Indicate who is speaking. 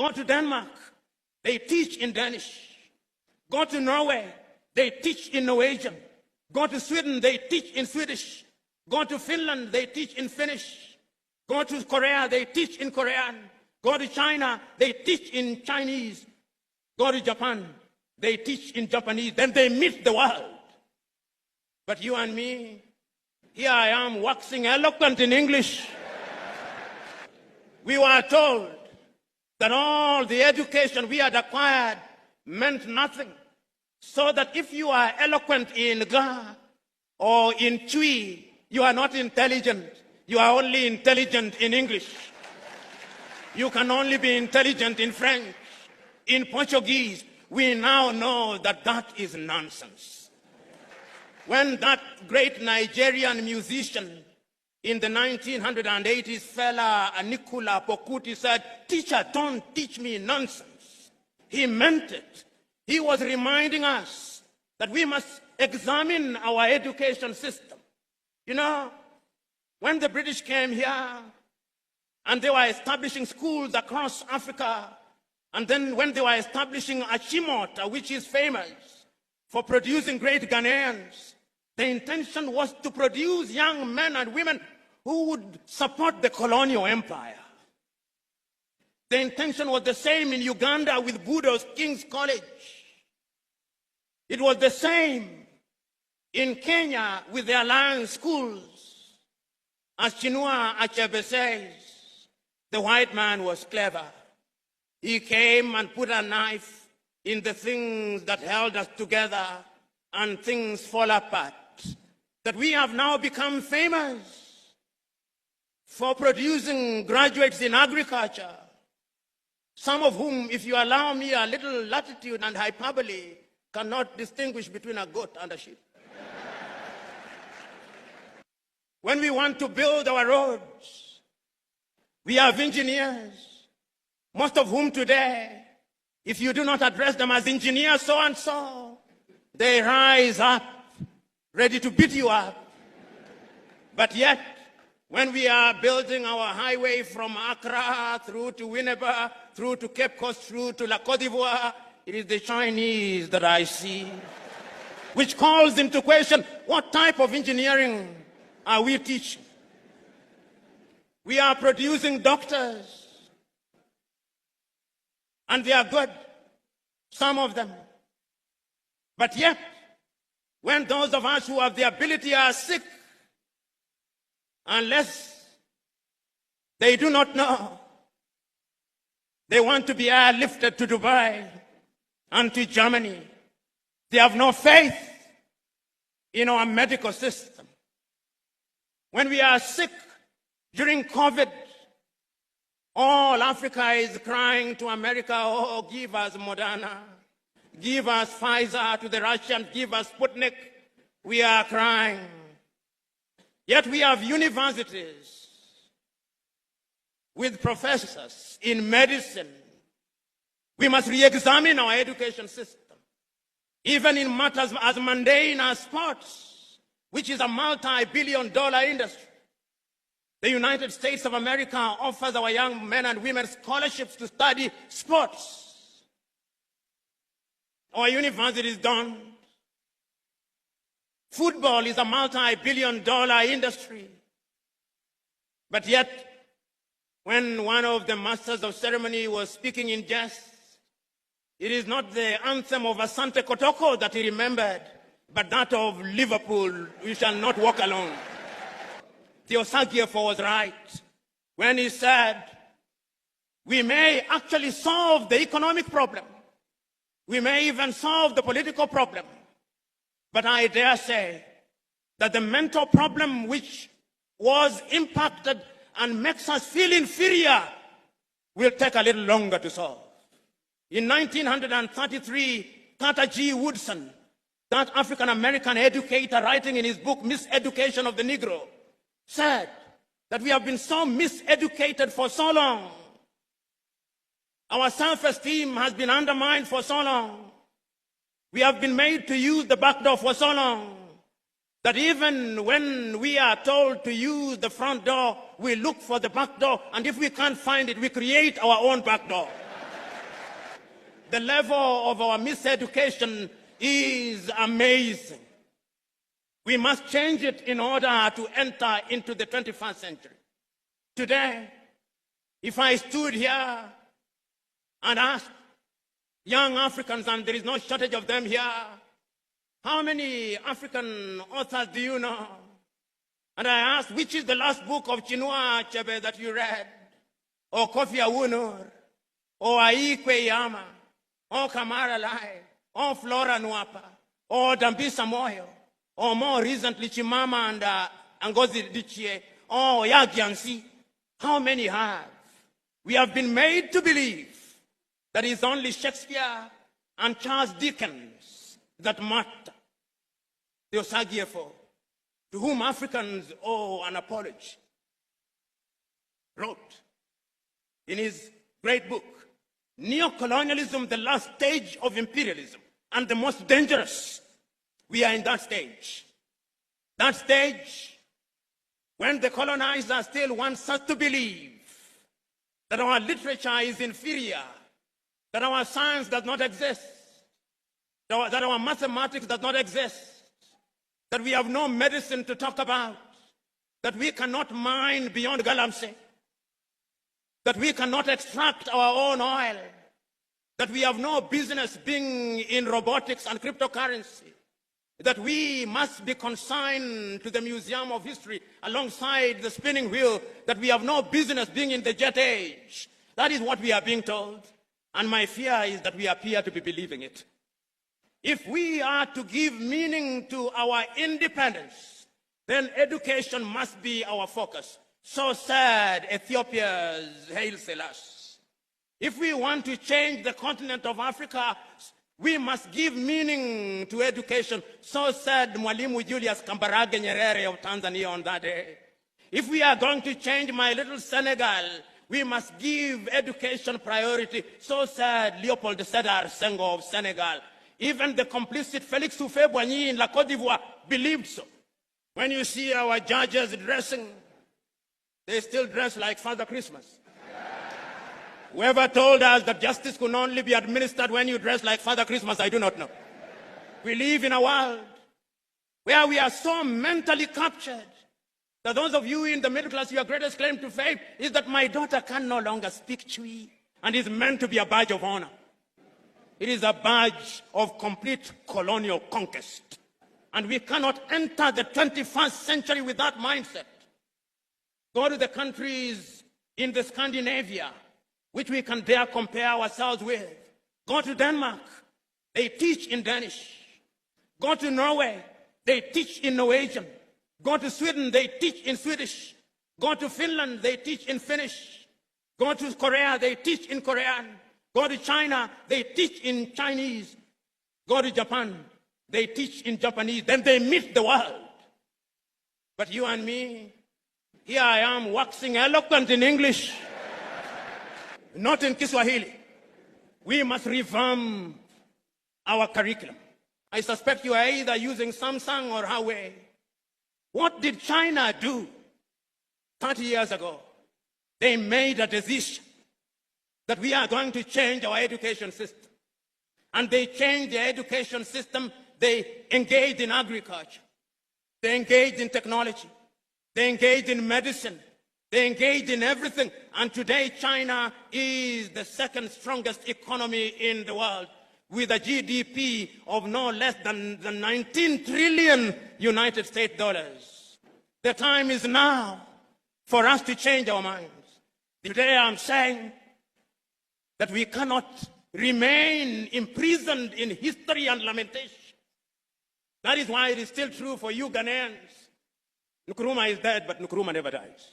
Speaker 1: Go to Denmark, they teach in Danish. Go to Norway, they teach in Norwegian. Go to Sweden, they teach in Swedish. Go to Finland, they teach in Finnish. Go to Korea, they teach in Korean. Go to China, they teach in Chinese. Go to Japan, they teach in Japanese. Then they meet the world. But you and me, here I am waxing eloquent in English. We were told that all the education we had acquired meant nothing. So that if you are eloquent in Ga or in Twi, you are not intelligent. You are only intelligent in English. You can only be intelligent in French, in Portuguese. We now know that that is nonsense. When that great Nigerian musician in the 1980s, fella Nicola Pokuti said, "Teacher, don't teach me nonsense," he meant it. He was reminding us that we must examine our education system. You know, when the British came here and they were establishing schools across Africa, and then when they were establishing Achimota, which is famous for producing great Ghanaians, the intention was to produce young men and women who would support the colonial empire. The intention was the same in Uganda with Budo's King's College. It was the same in Kenya with the Alliance schools. As Chinua Achebe says, the white man was clever. He came and put a knife in the things that held us together, and things fall apart. That we have now become famous for producing graduates in agriculture, some of whom, if you allow me a little latitude and hyperbole, cannot distinguish between a goat and a sheep. When we want to build our roads, we have engineers, most of whom today, if you do not address them as engineer so-and-so, they rise up, ready to beat you up. But yet, when we are building our highway from Accra through to Winneba, through to Cape Coast, through to La Côte d'Ivoire, it is the Chinese that I see, which calls into question, what type of engineering are we teaching? We are producing doctors, and they are good, some of them. But yet, when those of us who have the ability are sick, unless they do not know, they want to be airlifted to Dubai and to Germany. They have no faith in our medical system. When we are sick during COVID, all Africa is crying to America, "Oh, give us Moderna, give us Pfizer," to the Russians, "Give us Sputnik." We are crying. Yet we have universities with professors in medicine. We must re-examine our education system, even in matters as mundane as sports, which is a multi-billion-dollar industry. The United States of America offers our young men and women scholarships to study sports. Our universities don't. Football is a multi-billion-dollar industry. But yet, when one of the masters of ceremony was speaking in jest, it is not the anthem of Asante Kotoko that he remembered, but that of Liverpool, "We shall not walk alone." Theosagiefo was right when he said, we may actually solve the economic problem. We may even solve the political problem. But I dare say that the mental problem which was impacted and makes us feel inferior will take a little longer to solve. In 1933, Carter G. Woodson, that African-American educator writing in his book, Miseducation of the Negro, said that we have been so miseducated for so long. Our self-esteem has been undermined for so long. We have been made to use the back door for so long that even when we are told to use the front door, we look for the back door, and if we can't find it, we create our own back door. The level of our miseducation is amazing. We must change it in order to enter into the 21st century. Today, if I stood here and asked young Africans, and there is no shortage of them here, how many African authors do you know? And I asked, which is the last book of Chinua Achebe that you read? Or Kofi Awunor? Or Aikwe Yama? Or Kamara Lai? Or Flora Nwapa? Or Dambisa Moyo? Or more recently, Chimama and Ngozi Adichie? Or Yagiansi? How many have? We have been made to believe that it's only Shakespeare and Charles Dickens that matter. The Osagyefo, to whom Africans owe an apology, wrote in his great book, Neocolonialism, the last stage of imperialism, and the most dangerous. We are in that stage. That stage when the colonizer still wants us to believe that our literature is inferior, that our science does not exist, that our mathematics does not exist, that we have no medicine to talk about, that we cannot mine beyond Galamsey, that we cannot extract our own oil, that we have no business being in robotics and cryptocurrency, that we must be consigned to the Museum of History alongside the spinning wheel, that we have no business being in the jet age. That is what we are being told. And my fear is that we appear to be believing it. If we are to give meaning to our independence, then education must be our focus. So said Ethiopia's Haile Selassie. If we want to change the continent of Africa, we must give meaning to education. So said Mwalimu Julius Kambarage Nyerere of Tanzania on that day. If we are going to change my little Senegal, we must give education priority. So said Leopold Sédar Senghor of Senegal. Even the complicit Félix Houphouët-Boigny in La Côte d'Ivoire believed so. When you see our judges dressing, they still dress like Father Christmas. Whoever told us that justice could only be administered when you dress like Father Christmas, I do not know. We live in a world where we are so mentally captured that those of you in the middle class, your greatest claim to fame is that my daughter can no longer speak Chui, and is meant to be a badge of honor. It is a badge of complete colonial conquest. And we cannot enter the 21st century with that mindset. Go to the countries in the Scandinavia, which we can dare compare ourselves with. Go to Denmark, they teach in Danish. Go to Norway, they teach in Norwegian. Go to Sweden, they teach in Swedish. Go to Finland, they teach in Finnish. Go to Korea, they teach in Korean. Go to China, they teach in Chinese. Go to Japan, they teach in Japanese. Then they meet the world. But you and me, here I am waxing eloquent in English, not in Kiswahili. We must revamp our curriculum. I suspect you are either using Samsung or Huawei. What did China do 30 years ago? They made a decision that we are going to change our education system. And they changed their education system. They engaged in agriculture. They engaged in technology. They engaged in medicine. They engaged in everything. And today, China is the second strongest economy in the world, with a GDP of no less than 19 trillion United States dollars. The time is now for us to change our minds. Today, I'm saying that we cannot remain imprisoned in history and lamentation. That is why it is still true for you Ghanaians. Nkrumah is dead, but Nkrumah never dies.